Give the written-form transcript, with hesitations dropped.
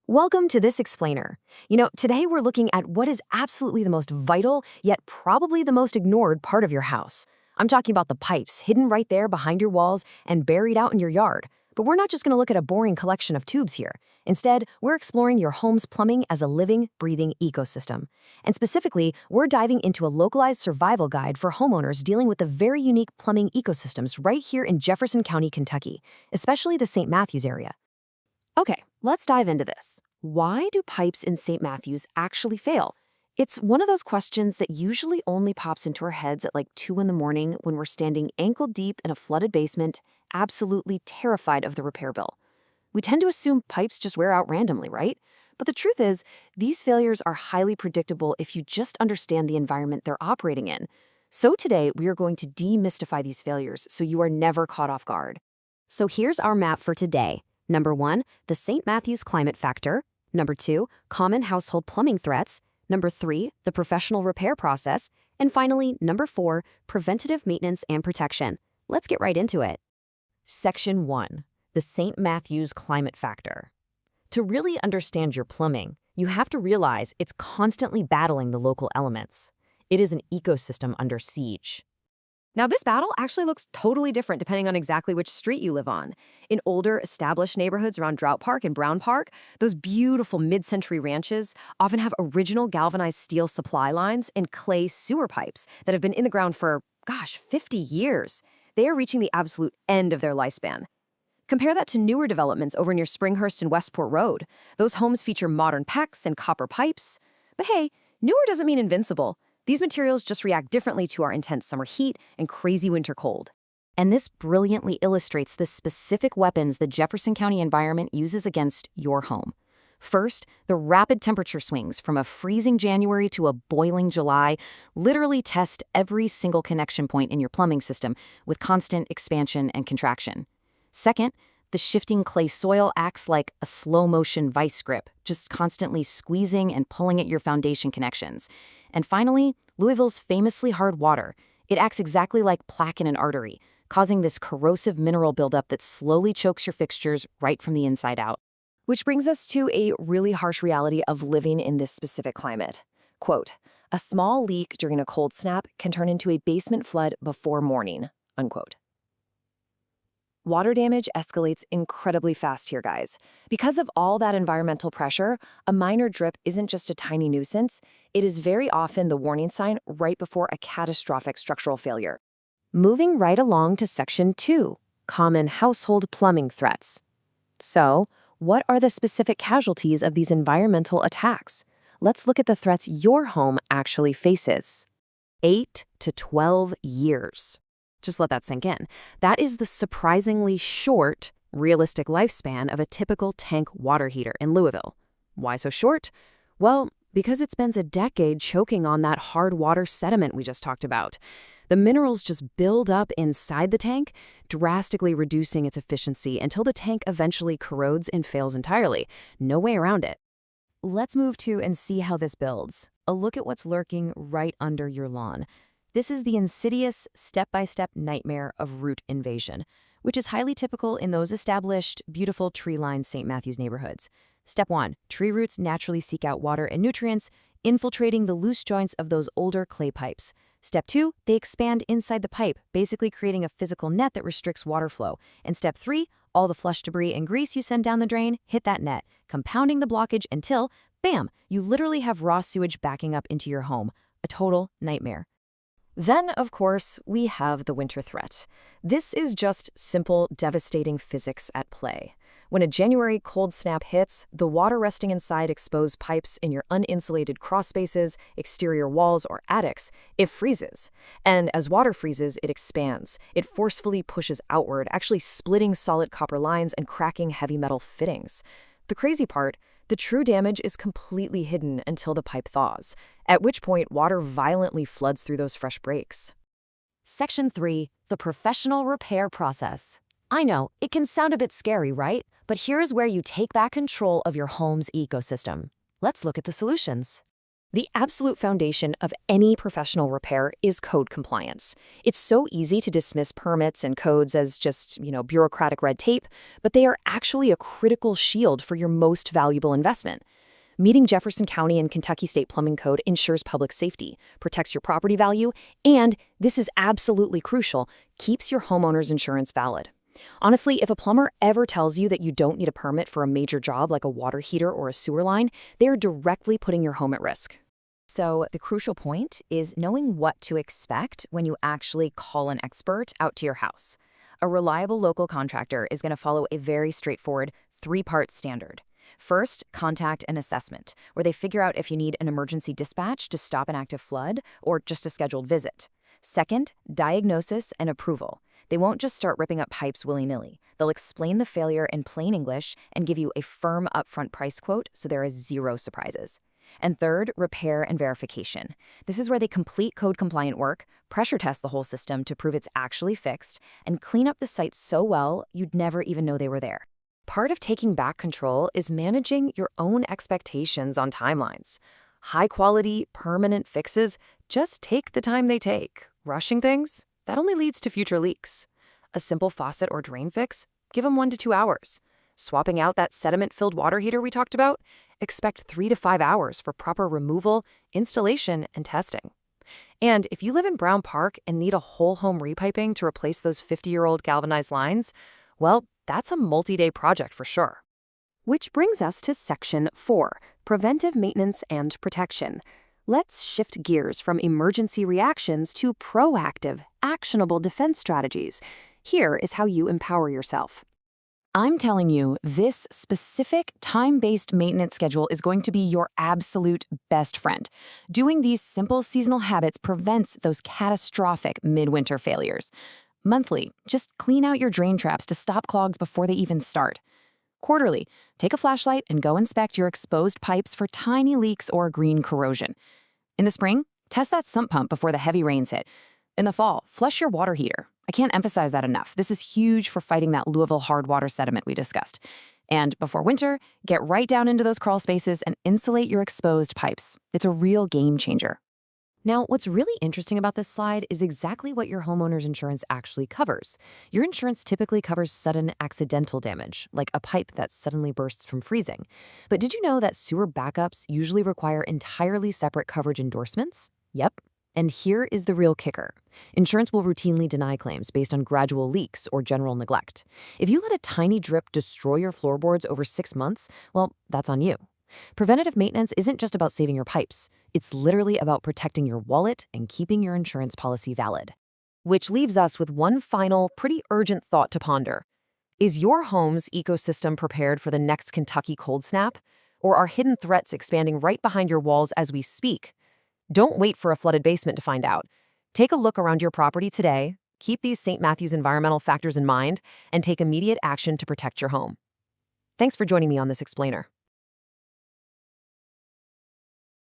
Welcome to this explainer. Today we're looking at what is absolutely the most vital, yet probably the most ignored part of your house. I'm talking about the pipes hidden right there behind your walls and buried out in your yard. But we're not just going to look at a boring collection of tubes here. Instead, we're exploring your home's plumbing as a living, breathing ecosystem. And specifically, we're diving into a localized survival guide for homeowners dealing with the very unique plumbing ecosystems right here in Jefferson County, Kentucky, especially the St. Matthews area. Okay, let's dive into this. Why do pipes in St. Matthews actually fail? It's one of those questions that usually only pops into our heads at like 2 in the morning when we're standing ankle deep in a flooded basement, absolutely terrified of the repair bill. We tend to assume pipes just wear out randomly, right? But the truth is, these failures are highly predictable if you just understand the environment they're operating in. So today, we are going to demystify these failures so you are never caught off guard. So here's our map for today. Number 1, the St. Matthews climate factor. Number 2, common household plumbing threats. Number 3, the professional repair process. And finally, number 4, preventative maintenance and protection. Let's get right into it. Section 1, the St. Matthews climate factor. To really understand your plumbing, you have to realize it's constantly battling the local elements. It is an ecosystem under siege. Now, this battle actually looks totally different depending on exactly which street you live on. In older, established neighborhoods around Drought Park and Brown Park, those beautiful mid-century ranches often have original galvanized steel supply lines and clay sewer pipes that have been in the ground for, 50 years. They are reaching the absolute end of their lifespan. Compare that to newer developments over near Springhurst and Westport Road. Those homes feature modern PEX and copper pipes. But hey, newer doesn't mean invincible. These materials just react differently to our intense summer heat and crazy winter cold. And this brilliantly illustrates the specific weapons the Jefferson County environment uses against your home. First, the rapid temperature swings from a freezing January to a boiling July literally test every single connection point in your plumbing system with constant expansion and contraction. Second, the shifting clay soil acts like a slow-motion vice grip, just constantly squeezing and pulling at your foundation connections. And finally, Louisville's famously hard water. It acts exactly like plaque in an artery, causing this corrosive mineral buildup that slowly chokes your fixtures right from the inside out. Which brings us to a really harsh reality of living in this specific climate. Quote, "A small leak during a cold snap can turn into a basement flood before morning," unquote. Water damage escalates incredibly fast here, guys. Because of all that environmental pressure, a minor drip isn't just a tiny nuisance, it is very often the warning sign right before a catastrophic structural failure. Moving right along to Section 2, common household plumbing threats. So, what are the specific casualties of these environmental attacks? Let's look at the threats your home actually faces. 8 to 12 years. Just let that sink in. That is the surprisingly short, realistic lifespan of a typical tank water heater in Louisville. Why so short? Well, because it spends a decade choking on that hard water sediment we just talked about. The minerals just build up inside the tank, drastically reducing its efficiency until the tank eventually corrodes and fails entirely. No way around it. Let's move to and see how this builds. A look at what's lurking right under your lawn. This is the insidious, step-by-step nightmare of root invasion, which is highly typical in those established, beautiful tree-lined St. Matthews neighborhoods. Step 1, tree roots naturally seek out water and nutrients, infiltrating the loose joints of those older clay pipes. Step 2, they expand inside the pipe, basically creating a physical net that restricts water flow. And step 3, all the flush debris and grease you send down the drain hit that net, compounding the blockage until, bam, you literally have raw sewage backing up into your home. A total nightmare. Then, of course, we have the winter threat. This is just simple, devastating physics at play. When a January cold snap hits, the water resting inside exposed pipes in your uninsulated crawl spaces, exterior walls, or attics, it freezes. And as water freezes, it expands. It forcefully pushes outward, actually splitting solid copper lines and cracking heavy metal fittings. The crazy part, the true damage is completely hidden until the pipe thaws, at which point water violently floods through those fresh breaks. Section 3, the professional repair process. I know, it can sound a bit scary, right? But here's where you take back control of your home's ecosystem. Let's look at the solutions. The absolute foundation of any professional repair is code compliance. It's so easy to dismiss permits and codes as just, bureaucratic red tape, but they are actually a critical shield for your most valuable investment. Meeting Jefferson County and Kentucky State Plumbing Code ensures public safety, protects your property value, and, this is absolutely crucial, keeps your homeowner's insurance valid. Honestly, if a plumber ever tells you that you don't need a permit for a major job like a water heater or a sewer line, they are directly putting your home at risk. So the crucial point is knowing what to expect when you actually call an expert out to your house. A reliable local contractor is going to follow a very straightforward three-part standard. First, contact and assessment, where they figure out if you need an emergency dispatch to stop an active flood or just a scheduled visit. Second, diagnosis and approval. They won't just start ripping up pipes willy-nilly. They'll explain the failure in plain English and give you a firm upfront price quote so there is zero surprises. And third, repair and verification. This is where they complete code-compliant work, pressure test the whole system to prove it's actually fixed, and clean up the site so well you'd never even know they were there. Part of taking back control is managing your own expectations on timelines. High-quality, permanent fixes just take the time they take. Rushing things? That only leads to future leaks. A simple faucet or drain fix? Give them 1 to 2 hours. Swapping out that sediment-filled water heater we talked about? Expect 3 to 5 hours for proper removal, installation, and testing. And if you live in Brown Park and need a whole home repiping to replace those 50-year-old galvanized lines, well, that's a multi-day project for sure. Which brings us to Section 4, Preventive Maintenance and Protection. Let's shift gears from emergency reactions to proactive, actionable defense strategies. Here is how you empower yourself. I'm telling you, this specific time-based maintenance schedule is going to be your absolute best friend. Doing these simple seasonal habits prevents those catastrophic midwinter failures. Monthly, just clean out your drain traps to stop clogs before they even start. Quarterly, take a flashlight and go inspect your exposed pipes for tiny leaks or green corrosion. In the spring, test that sump pump before the heavy rains hit. In the fall, flush your water heater. I can't emphasize that enough. This is huge for fighting that Louisville hard water sediment we discussed. And before winter, get right down into those crawl spaces and insulate your exposed pipes. It's a real game changer. Now, what's really interesting about this slide is exactly what your homeowner's insurance actually covers. Your insurance typically covers sudden accidental damage, like a pipe that suddenly bursts from freezing. But did you know that sewer backups usually require entirely separate coverage endorsements? Yep. And here is the real kicker. Insurance will routinely deny claims based on gradual leaks or general neglect. If you let a tiny drip destroy your floorboards over 6 months, well, that's on you. Preventative maintenance isn't just about saving your pipes. It's literally about protecting your wallet and keeping your insurance policy valid. Which leaves us with one final, pretty urgent thought to ponder. Is your home's ecosystem prepared for the next Kentucky cold snap? Or are hidden threats expanding right behind your walls as we speak? Don't wait for a flooded basement to find out. Take a look around your property today, keep these St. Matthews environmental factors in mind, and take immediate action to protect your home. Thanks for joining me on this explainer.